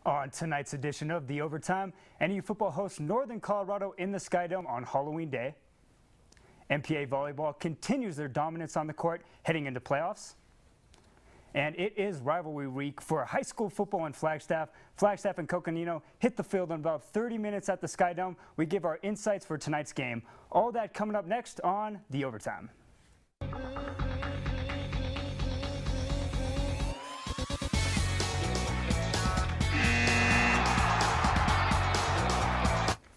On tonight's edition of The Overtime, NU football hosts Northern Colorado in the Sky Dome on Halloween Day. MPA volleyball continues their dominance on the court heading into playoffs. And it is rivalry week for high school football in Flagstaff. Flagstaff and Coconino hit the field in about 30 minutes at the Sky Dome. We give our insights for tonight's game. All that coming up next on The Overtime.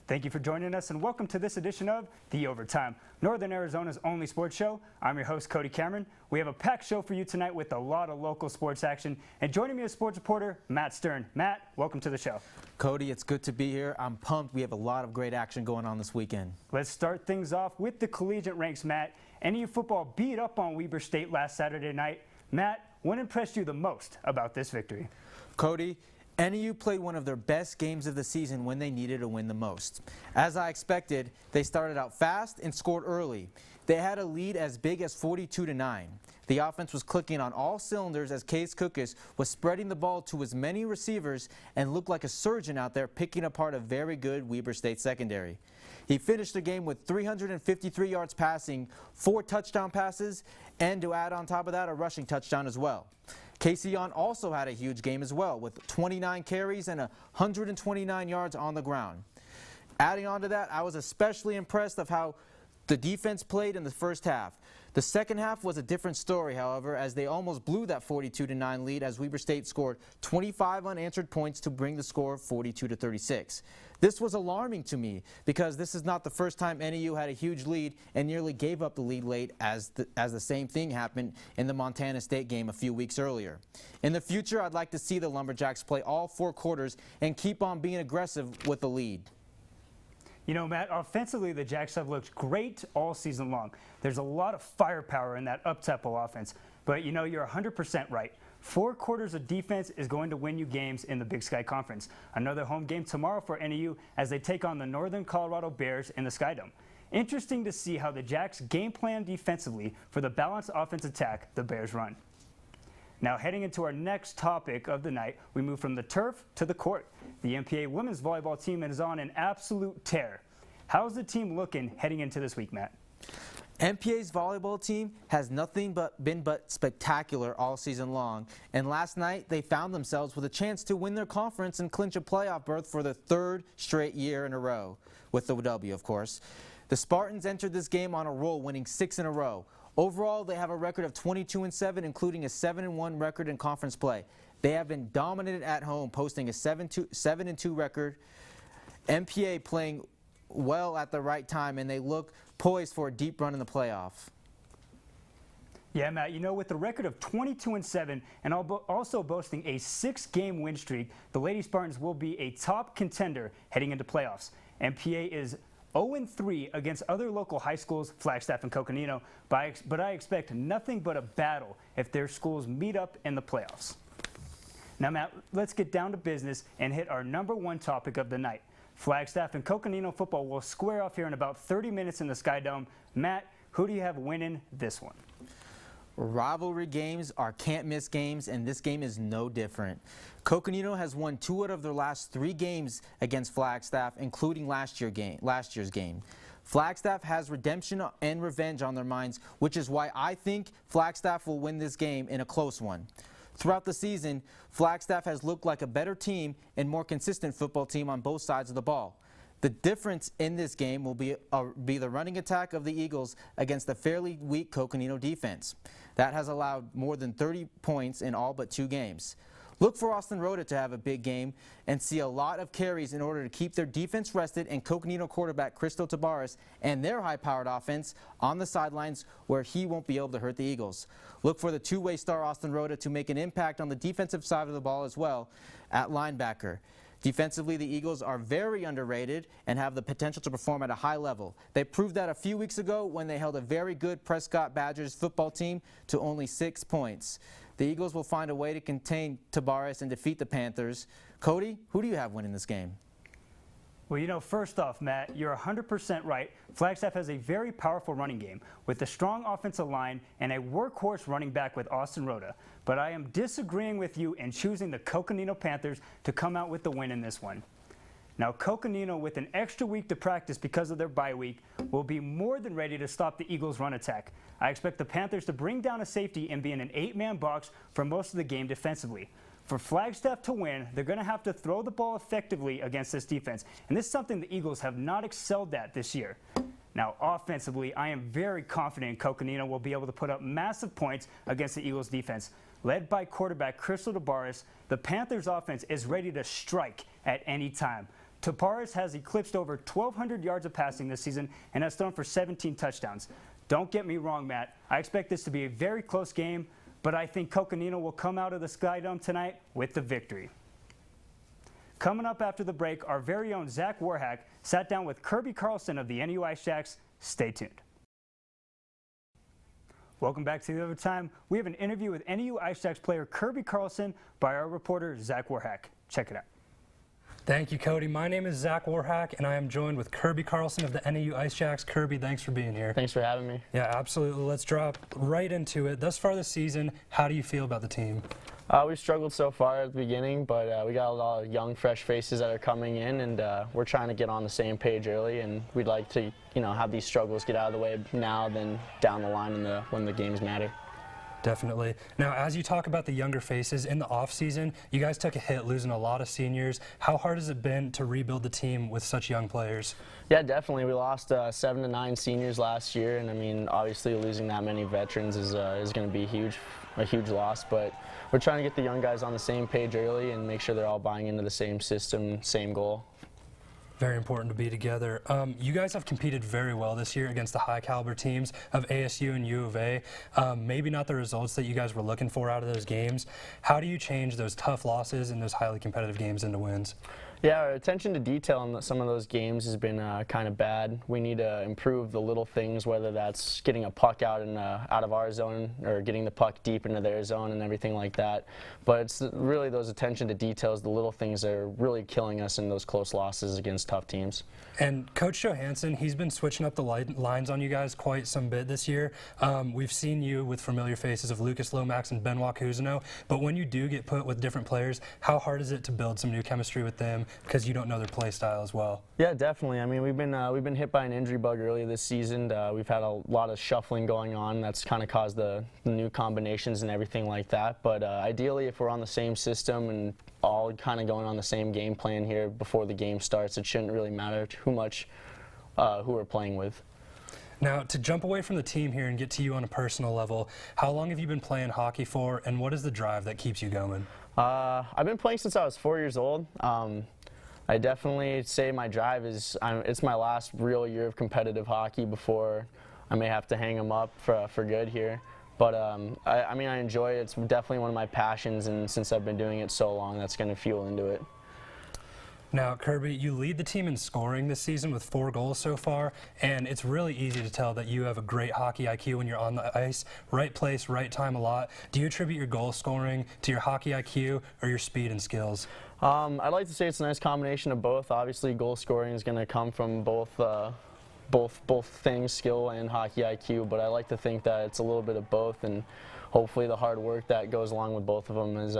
Thank you for joining us and welcome to this edition of The Overtime, Northern Arizona's only sports show. I'm your host, Cody Cameron. We have a packed show for you tonight with a lot of local sports action. And joining me as sports reporter, Matt Stern. Matt, welcome to the show. Cody, it's good to be here. I'm pumped. We have a lot of great action going on this weekend. Let's start things off with the collegiate ranks, Matt. NU football beat up on Weber State last Saturday night. Matt, what impressed you the most about this victory? Cody, NU played one of their best games of the season when they needed to win the most. As I expected, they started out fast and scored early. They had a lead as big as 42-9. The offense was clicking on all cylinders as Case Cookus was spreading the ball to as many receivers and looked like a surgeon out there picking apart a very good Weber State secondary. He finished the game with 353 yards passing, 4 touchdown passes, and to add on top of that, a rushing touchdown as well. Casey Jahn also had a huge game as well with 29 carries and 129 yards on the ground. Adding on to that, I was especially impressed of how the defense played in the first half. The second half was a different story, however, as they almost blew that 42-9 lead as Weber State scored 25 unanswered points to bring the score 42-36. This was alarming to me because this is not the first time NEU had a huge lead and nearly gave up the lead late as the same thing happened in the Montana State game a few weeks earlier. In the future, I'd like to see the Lumberjacks play all 4 quarters and keep on being aggressive with the lead. You know, Matt, offensively, the Jacks have looked great all season long. There's a lot of firepower in that up-tempo offense. But, you know, you're 100% right. 4 quarters of defense is going to win you games in the Big Sky Conference. Another home game tomorrow for NEU as they take on the Northern Colorado Bears in the Sky Dome. Interesting to see how the Jacks game plan defensively for the balanced offense attack the Bears run. Now, heading into our next topic of the night, we move from the turf to the court. The MPA women's volleyball team is on an absolute tear. How's the team looking heading into this week, Matt? MPA's volleyball team has been spectacular all season long, and last night they found themselves with a chance to win their conference and clinch a playoff berth for the 3rd straight year in a row, with the W, of course. The Spartans entered this game on a roll, winning 6 in a row. Overall, they have a record of 22-7, including a 7-1 record in conference play. They have been dominant at home, posting a 7-2 record. MPA playing well at the right time, and they look poised for a deep run in the playoff. Yeah, Matt, you know, with a record of 22-7 and also boasting a 6-game win streak, the Lady Spartans will be a top contender heading into playoffs. MPA is 0-3 against other local high schools, Flagstaff and Coconino, but I expect nothing but a battle if their schools meet up in the playoffs. Now, Matt, let's get down to business and hit our #1 topic of the night. Flagstaff and Coconino football will square off here in about 30 minutes in the Sky Dome. Matt, who do you have winning this one? Rivalry games are can't-miss games, and this game is no different. Coconino has won 2 out of their last 3 games against Flagstaff, including last year's game. Flagstaff has redemption and revenge on their minds, which is why I think Flagstaff will win this game in a close one. Throughout the season, Flagstaff has looked like a better team and more consistent football team on both sides of the ball. The difference in this game will be the running attack of the Eagles against the fairly weak Coconino defense. That has allowed more than 30 points in all but 2 games. Look for Austin Rhoda to have a big game and see a lot of carries in order to keep their defense rested and Coconino quarterback Crystal Tabares and their high-powered offense on the sidelines where he won't be able to hurt the Eagles. Look for the 2-way star Austin Rhoda to make an impact on the defensive side of the ball as well at linebacker. Defensively, the Eagles are very underrated and have the potential to perform at a high level. They proved that a few weeks ago when they held a very good Prescott Badgers football team to only 6 points. The Eagles will find a way to contain Tabares and defeat the Panthers. Cody, who do you have winning this game? Well, first off, Matt, you're 100% right. Flagstaff has a very powerful running game with a strong offensive line and a workhorse running back with Austin Rhoda. But I am disagreeing with you in choosing the Coconino Panthers to come out with the win in this one. Now, Coconino, with an extra week to practice because of their bye week, will be more than ready to stop the Eagles' run attack. I expect the Panthers to bring down a safety and be in an 8-man box for most of the game defensively. For Flagstaff to win, they're going to have to throw the ball effectively against this defense, and this is something the Eagles have not excelled at this year. Now, offensively, I am very confident Coconino will be able to put up massive points against the Eagles' defense. Led by quarterback Crystal Tabares, the Panthers' offense is ready to strike at any time. Tabares has eclipsed over 1,200 yards of passing this season and has thrown for 17 touchdowns. Don't get me wrong, Matt. I expect this to be a very close game, but I think Coconino will come out of the Sky Dome tonight with the victory. Coming up after the break, our very own Zach Warhack sat down with Kirby Carlson of the NU Ice Jacks. Stay tuned. Welcome back to The Overtime. We have an interview with NU Ice Jacks player Kirby Carlson by our reporter Zach Warhack. Check it out. Thank you, Cody. My name is Zach Warhack, and I am joined with Kirby Carlson of the NU Ice Jacks. Kirby, thanks for being here. Thanks for having me. Yeah, absolutely. Let's drop right into it. Thus far this season, how do you feel about the team? We've struggled so far at the beginning, but we got a lot of young, fresh faces that are coming in, and we're trying to get on the same page early, and we'd like to, have these struggles get out of the way now than down the line when the games matter. Definitely. Now, as you talk about the younger faces in the offseason, you guys took a hit losing a lot of seniors. How hard has it been to rebuild the team with such young players? Yeah, definitely. We lost 7 to 9 seniors last year, and obviously losing that many veterans is going to be a huge loss. But we're trying to get the young guys on the same page early and make sure they're all buying into the same system, same goal. Very important to be together. You guys have competed very well this year against the high caliber teams of ASU and U of A. Maybe not the results that you guys were looking for out of those games. How do you change those tough losses and those highly competitive games into wins? Yeah, our attention to detail in some of those games has been kind of bad. We need to improve the little things, whether that's getting a puck out of our zone or getting the puck deep into their zone and everything like that. But it's really those attention to details, the little things that are really killing us in those close losses against tough teams. And Coach Johansson, he's been switching up the lines on you guys quite some bit this year. We've seen you with familiar faces of Lucas Lomax and Benoit Cousineau, but when you do get put with different players, how hard is it to build some new chemistry with them because you don't know their play style as well? Yeah, definitely. We've been hit by an injury bug earlier this season. We've had a lot of shuffling going on. That's kind of caused the new combinations and everything like that. But ideally, if we're on the same system and all kind of going on the same game plan here before the game starts, it shouldn't really matter too much who we're playing with. Now, to jump away from the team here and get to you on a personal level, how long have you been playing hockey for, and what is the drive that keeps you going? I've been playing since I was 4 years old. I definitely say my drive is it's my last real year of competitive hockey before I may have to hang them up for good here. But I enjoy it. It's definitely one of my passions, and since I've been doing it so long, that's going to fuel into it. Now, Kirby, you lead the team in scoring this season with 4 goals so far, and it's really easy to tell that you have a great hockey IQ when you're on the ice. Right place, right time a lot. Do you attribute your goal scoring to your hockey IQ or your speed and skills? I'd like to say it's a nice combination of both. Obviously, goal scoring is going to come from both things, skill and hockey IQ, but I like to think that it's a little bit of both, and hopefully the hard work that goes along with both of them is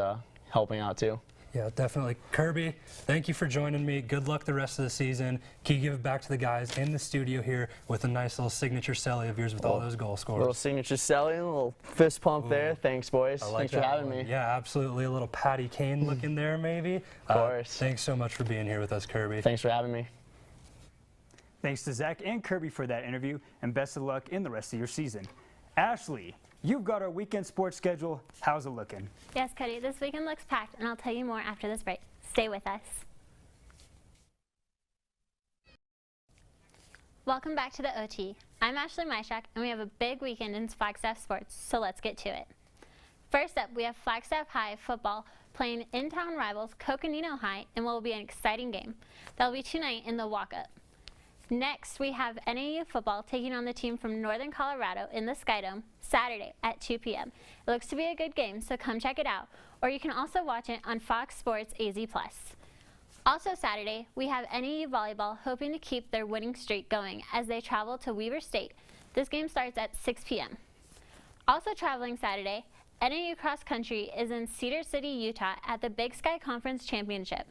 helping out too. Yeah, definitely. Kirby, thank you for joining me. Good luck the rest of the season. Can you give it back to the guys in the studio here with a nice little signature celly of yours with all those goal scores? Little signature celly, a little fist pump there. Thanks, boys. Thanks for having me. Yeah, absolutely. A little Patty Kane look in there, maybe. Of course. Thanks so much for being here with us, Kirby. Thanks for having me. Thanks to Zach and Kirby for that interview, and best of luck in the rest of your season. Ashley, you've got our weekend sports schedule. How's it looking? Yes, Cody, this weekend looks packed, and I'll tell you more after this break. Stay with us. Welcome back to the OT. I'm Ashley Myshak, and we have a big weekend in Flagstaff sports, so let's get to it. First up, we have Flagstaff High football playing in-town rivals Coconino High in what will be an exciting game. That'll be tonight in the walk-up. Next, we have NAU football taking on the team from Northern Colorado in the Sky Dome Saturday at 2 p.m. It looks to be a good game, so come check it out. Or you can also watch it on Fox Sports AZ+. Also Saturday, we have NAU Volleyball hoping to keep their winning streak going as they travel to Weber State. This game starts at 6 p.m. Also traveling Saturday, NAU Cross Country is in Cedar City, Utah at the Big Sky Conference Championship.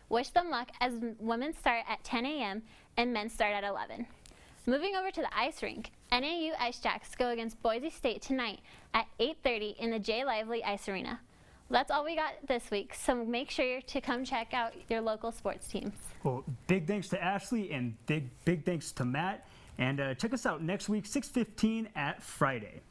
Wish them luck as women start at 10 a.m. and men start at 11. Moving over to the ice rink, NAU Ice Jacks go against Boise State tonight at 8:30 in the Jay Lively Ice Arena. That's all we got this week, so make sure to come check out your local sports teams. Well, big thanks to Ashley and big thanks to Matt. And check us out next week, 6:15 at Friday.